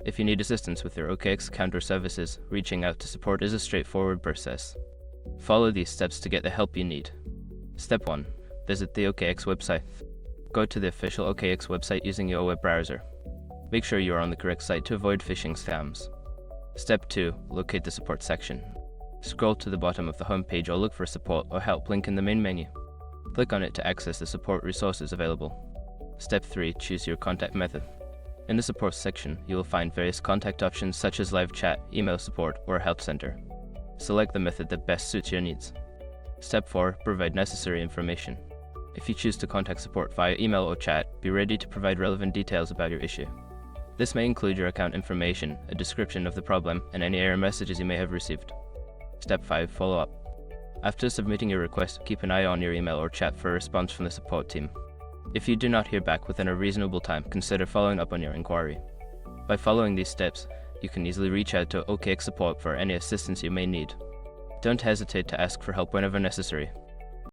If you need assistance with your OKX account or services, reaching out to support is a straightforward process. Follow these steps to get the help you need. Step 1. Visit the OKX website. Go to the official OKX website using your web browser. Make sure you are on the correct site to avoid phishing scams. Step 2. Locate the support section. Scroll to the bottom of the home page or look for support or help link in the main menu. Click on it to access the support resources available. Step 3. Choose your contact method. In the support section, you will find various contact options such as live chat, email support, or help center. Select the method that best suits your needs. Step 4. Provide necessary information. If you choose to contact support via email or chat, be ready to provide relevant details about your issue. This may include your account information, a description of the problem, and any error messages you may have received. Step 5. Follow up. After submitting your request, keep an eye on your email or chat for a response from the support team. If you do not hear back within a reasonable time, consider following up on your inquiry. By following these steps, you can easily reach out to OKX support for any assistance you may need. Don't hesitate to ask for help whenever necessary.